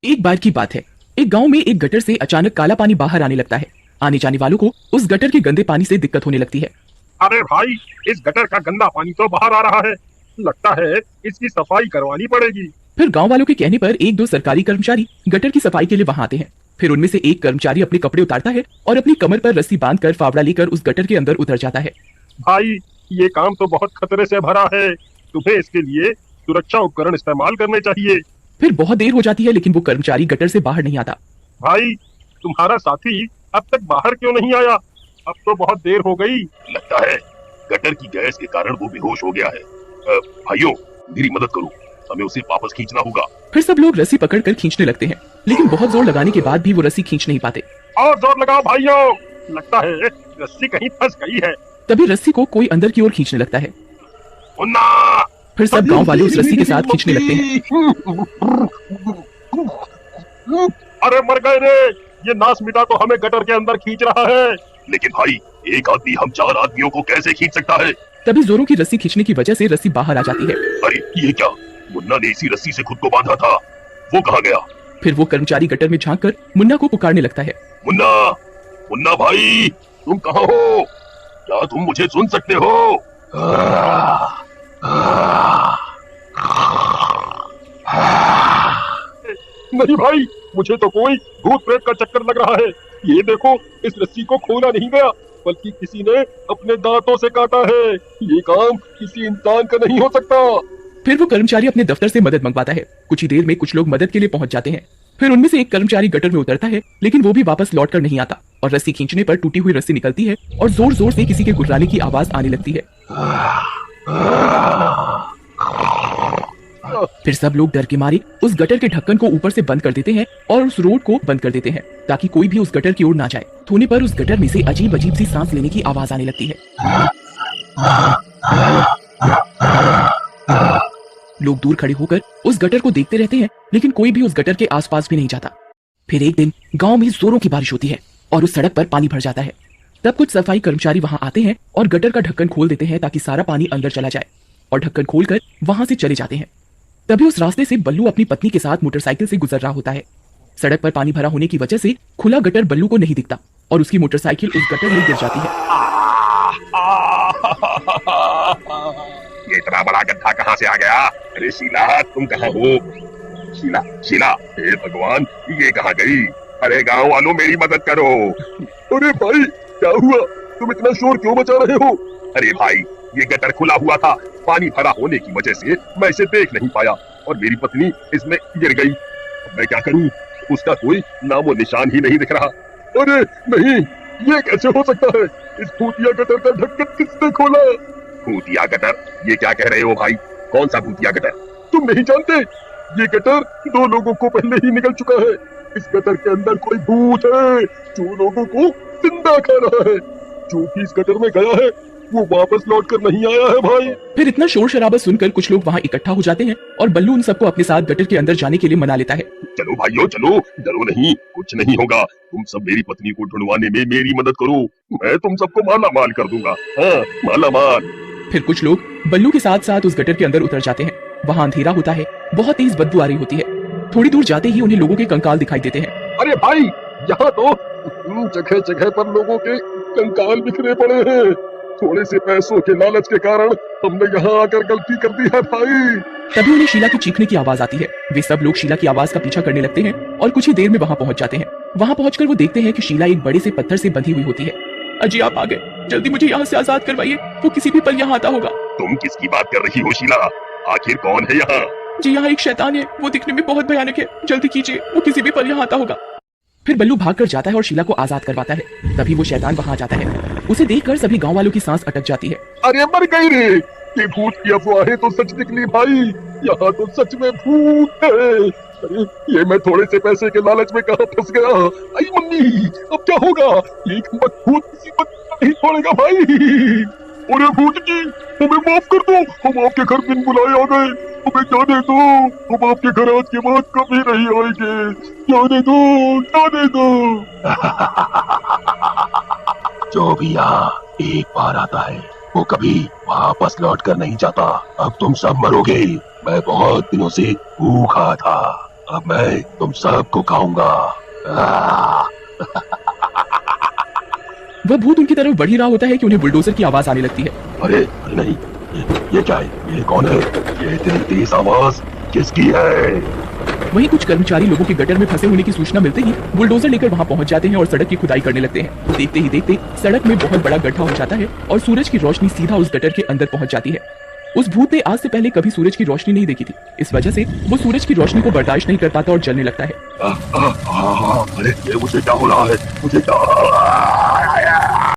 एक बार की बात है, एक गांव में एक गटर से अचानक काला पानी बाहर आने लगता है। आने जाने वालों को उस गटर के गंदे पानी से दिक्कत होने लगती है। अरे भाई, इस गटर का गंदा पानी तो बाहर आ रहा है। लगता है इसकी सफाई करवानी पड़ेगी। फिर गांव वालों के कहने पर एक दो सरकारी कर्मचारी गटर की सफाई के लिए वहां आते हैं। फिर उनमें से एक कर्मचारी अपने कपड़े उतारता है और अपनी कमर पर रस्सी बांधकर फावड़ा लेकर उस गटर के अंदर उतर जाता है। भाई, ये काम तो बहुत खतरे से भरा है। तुम्हें इसके लिए सुरक्षा उपकरण इस्तेमाल करने चाहिए। फिर बहुत देर हो जाती है लेकिन वो कर्मचारी गटर से बाहर नहीं आता। भाई, तुम्हारा साथी अब तक बाहर क्यों नहीं आया? अब तो बहुत देर हो गई। लगता है गटर की गैस के कारण वो बेहोश हो गया है। भाइयों, मेरी मदद करो, हमें उसे वापस खींचना होगा। फिर सब लोग रस्सी पकड़कर खींचने लगते हैं लेकिन बहुत जोर लगाने के बाद भी वो रस्सी खींच नहीं पाते। और जोर लगाओ भाइयों, लगता है रस्सी कहीं फंस गई है। तभी रस्सी को कोई अंदर की ओर खींचने लगता है। मुन्ना! फिर सब गांव वाले उस रस्सी के साथ खींचने लगते हैं। अरे मर गए रे! ये नास मिटा तो हमें गटर के अंदर खींच रहा है। लेकिन भाई, एक आदमी हम 4 आदमियों को कैसे खींच सकता है? तभी जोरों की रस्सी खींचने की वजह से रस्सी बाहर आ जाती है। अरे ये क्या? मुन्ना ने इसी रस्सी से खुद को बांधा था, वो कहाँ गया? फिर वो कर्मचारी गटर में झांककर मुन्ना को पुकारने लगता है। मुन्ना! मुन्ना भाई, तुम कहाँ हो? क्या तुम मुझे सुन सकते हो? नहीं भाई, मुझे तो कोई भूत प्रेत का चक्कर लग रहा है। ये देखो, इस रस्सी को खोला नहीं गया बल्कि किसी ने अपने दांतों से काटा है। ये काम किसी इंसान का नहीं हो सकता। फिर वो कर्मचारी अपने दफ्तर से मदद मंगवाता है। कुछ ही देर में कुछ लोग मदद के लिए पहुंच जाते हैं। फिर उनमें से एक कर्मचारी गटर में उतरता है लेकिन वो भी वापस लौट कर नहीं आता और रस्सी खींचने पर टूटी हुई रस्सी निकलती है और जोर जोर से किसी के गुर्राने की आवाज आने लगती है। फिर सब लोग डर के मारे उस गटर के ढक्कन को ऊपर से बंद कर देते हैं और उस रोड को बंद कर देते हैं ताकि कोई भी उस गटर की ओर ना जाए। थोने पर उस गटर में से अजीब अजीब सी सांस लेने की आवाज आने लगती है। लोग दूर खड़े होकर उस गटर को देखते रहते हैं लेकिन कोई भी उस गटर के आसपास भी नहीं जाता। फिर एक दिन गांव में जोरों की बारिश होती है और उस सड़क पर पानी भर जाता है। तब कुछ सफाई कर्मचारी वहां आते हैं और गटर का ढक्कन खोल देते हैं ताकि सारा पानी अंदर चला जाए और ढक्कन खोलकर वहां से चले जाते हैं। तभी उस रास्ते से बल्लू अपनी पत्नी के साथ मोटरसाइकिल से गुजर रहा होता है। सड़क पर पानी भरा होने की वजह से खुला गटर बल्लू को नहीं दिखता और उसकी मोटरसाइकिल उस गटर में गिर जाती है। ये इतना बड़ा गड्ढा कहाँ से आ गया? अरे शीला, तुम कहाँ हो? शीला, शीला, हे भगवान, ये कहाँ गई? अरे गांव वालों, मेरी मदद करो। अरे भाई, क्या हुआ? तुम इतना शोर क्यों मचा रहे हो? अरे भाई, ये गटर खुला हुआ था, पानी भरा होने की वजह से मैं इसे देख नहीं पाया और मेरी पत्नी इसमें गिर गई। अब मैं क्या करूं? उसका कोई नामो निशान ही नहीं दिख रहा। अरे नहीं, ये कैसे हो सकता है? इस भूतिया गटर का ढक्कन किसने खोला? भूतिया गटर? ये क्या कह रहे हो भाई? कौन सा भूतिया गटर? तुम नहीं जानते? ये गटर 2 लोगों को पहले ही निकल चुका है। इस गटर के अंदर कोई भूत है जो लोगों को जिंदा खा रहा है। जो भी इस गटर में गया है वो वापस लौट कर नहीं आया है भाई। फिर इतना शोर शराबा सुनकर कुछ लोग वहां इकट्ठा हो जाते हैं और बल्लू उन सबको अपने साथ गटर के अंदर जाने के लिए मना लेता है। चलो भाइयों, चलो, डरो नहीं, कुछ नहीं होगा। तुम सब मेरी पत्नी को ढूंढवाने में मेरी मदद करो, मैं तुम सबको माला माल कर दूंगा। हाँ, माला माल। फिर कुछ लोग बल्लू के साथ साथ उस गटर के अंदर उतर जाते हैं। वहां अंधेरा होता है, बहुत तेज बदबू आ रही होती है। थोड़ी दूर जाते ही उन्हें लोगों के कंकाल दिखाई देते हैं। अरे भाई, यहाँ तो जगह जगह पर लोगों के कंकाल बिखरे पड़े हैं। थोड़े से पैसों के लालच के कारण हमने यहाँ आकर गलती कर दी है भाई। तभी उन्हें शीला की चीखने की आवाज आती है। वे सब लोग शीला की आवाज का पीछा करने लगते हैं और कुछ ही देर में वहां पहुंच जाते हैं। वहां पहुंचकर वो देखते हैं कि शीला एक बड़े से पत्थर से बंधी हुई होती है। अजी, आप आ गए, जल्दी मुझे यहाँ से आजाद करवाइए, वो किसी भी पल यहाँ आता होगा। तुम किसकी बात कर रही हो शीला? आखिर कौन है यहाँ? जी, यहाँ एक शैतान है, वो दिखने में बहुत भयानक है, जल्दी कीजिए, वो किसी भी पल यहाँ आता होगा। फिर बल्लू भागकर जाता है और शीला को आजाद करवाता है। तभी वो शैतान वहां जाता है। उसे देखकर सभी गांव वालों की सांस अटक जाती है। अरे मर गई रे! ये भूत की अफवाहें तो सच निकली भाई। यहाँ तो सच में भूत है। अरे ये मैं थोड़े से पैसे के लालच में कहाँ फंस गया। आई मम्मी, अब क्या होगा? एक भूत किसी को नहीं छोड़ेगा भाई। अरे भूत जी, हमें माफ कर दो, हम आपके घर बिन बुलाए आ गए। हमें जाने दो, हम आपके घर आज के बाद कभी नहीं आएंगे। जाने दो, जाने दो। जो भी यहाँ एक बार आता है वो कभी वापस लौट कर नहीं जाता। अब तुम सब मरोगे। मैं बहुत दिनों से भूखा था, अब मैं तुम सबको खाऊंगा। आ, वह भूत उनकी तरफ बढ़ ही रहा होता है कि उन्हें बुलडोजर की आवाज आने लगती है। अरे अरे नहीं, ये क्या है? ये कौन है? ये इतनी तेज आवाज किसकी है? वहीं कुछ कर्मचारी लोगों के गटर में फंसे होने की सूचना मिलते ही बुलडोजर लेकर वहां पहुंच जाते हैं और सड़क की खुदाई करने लगते हैं। देखते ही देखते सड़क में बहुत बड़ा गड्ढा हो जाता है और सूरज की रोशनी सीधा उस गटर के अंदर पहुंच जाती है। उस भूत ने आज से पहले कभी सूरज की रोशनी नहीं देखी थी, इस वजह से वो सूरज की रोशनी को बर्दाश्त नहीं कर पाता और जलने लगता है। अरे ये मुझे क्या हो रहा है? मुझे क्या